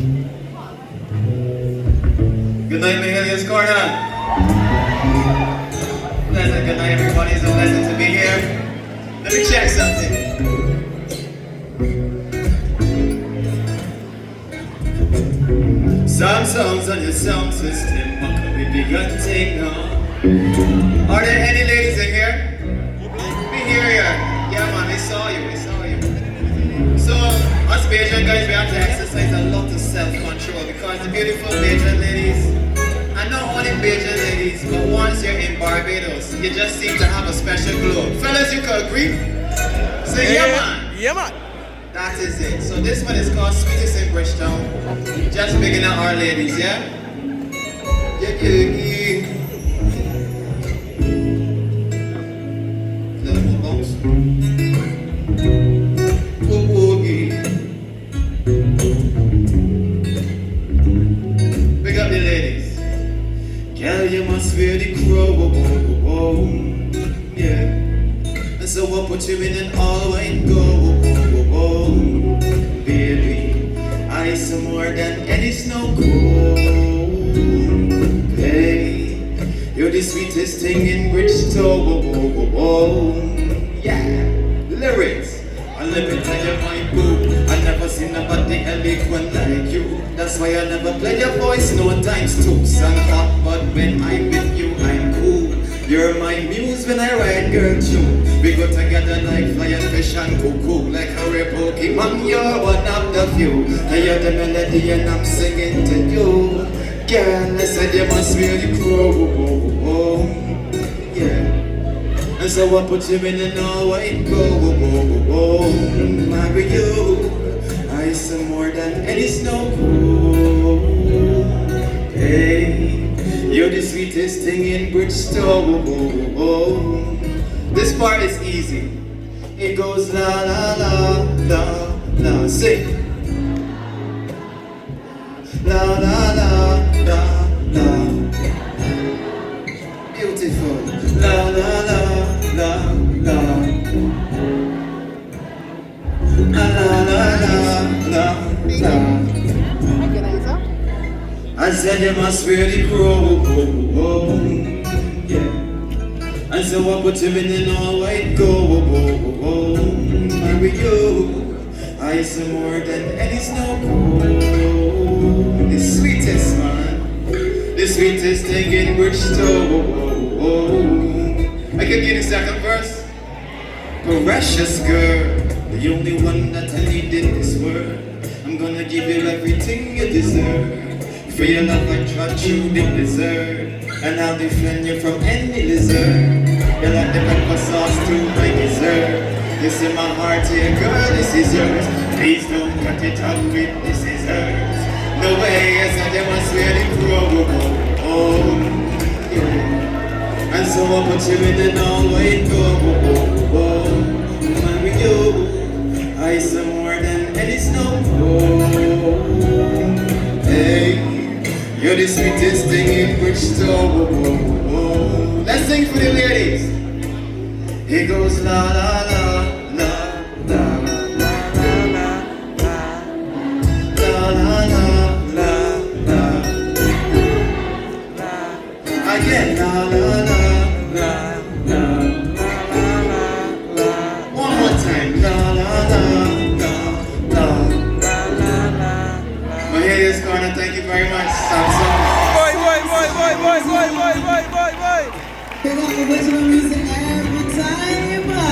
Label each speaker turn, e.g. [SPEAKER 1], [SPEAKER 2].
[SPEAKER 1] Good night, Mahalia's Corner. Pleasant good night, everybody. It's a blessing to be here. Let me check something. Some songs on your sound system, what can we be gonna take now? Are there any ladies in here? We hear you. Yeah, man, we saw you. So, us Bajan guys, we have to exercise a lot of self-control because the beautiful Bajan ladies, and not only Bajan ladies, but once you're in Barbados, you just seem to have a special glow. Fellas, you could agree? Say, yeah, man.
[SPEAKER 2] Yeah, man.
[SPEAKER 1] That is it. So this one is called Sweetest in Bridgetown. Just bigging up our ladies, yeah? Yeah. Little more bounce. Big up the ladies. Girl, you must wear the crow. Yeah. And so I'll put you in an all-white gold. Baby, I some more than any snow cone. Hey, you're the sweetest thing in Bridgetown. Yeah, lyrics. I live it tell you my boo. I never seen nobody eloquent like you. That's why I never play your voice no times two. Sun hot, but when I'm with you, I'm cool. You're my muse when I write girl tune. We go together like fly and fish and cuckoo. Like a rare Pokemon, you're one of the few. I hear the melody and I'm singing to you. Girl, I said you must really crow. Yeah. And so I put you in an all-white gold. Marry you, I some more than any snow cone. Hey. You're the sweetest thing in Bridgetown. This part is easy. It goes la la la la la. Sing. La la la la la. Beautiful. La la la la la. La la la la la. I said you must really grow, yeah. And so I put him in an all-white gold. Marry you, I some more than any snow cone. The sweetest man, the sweetest thing in Bridgetown. I can get the second verse. Precious girl, the only one that I need in this world. I'm gonna give you everything you deserve. For your love I trust you the blizzard, and I'll defend you from any lizard. You like the pepper sauce to my dessert. This in my heart here, girl, this is yours. Please don't cut it up with the scissors. No way, I said you must really grow. Yeah. And so I'll put you in an all-white gold. Marry you, I some more than any snow cone. Hey. You're the sweetest thing in Bridgetown. Let's sing for the ladies. It goes la la la la la la la la la la la. Again la la la la la la. One more time la la la la la. Mahalia's Corner, thank you very much.
[SPEAKER 2] Boy.
[SPEAKER 3] Pick up the original music every time.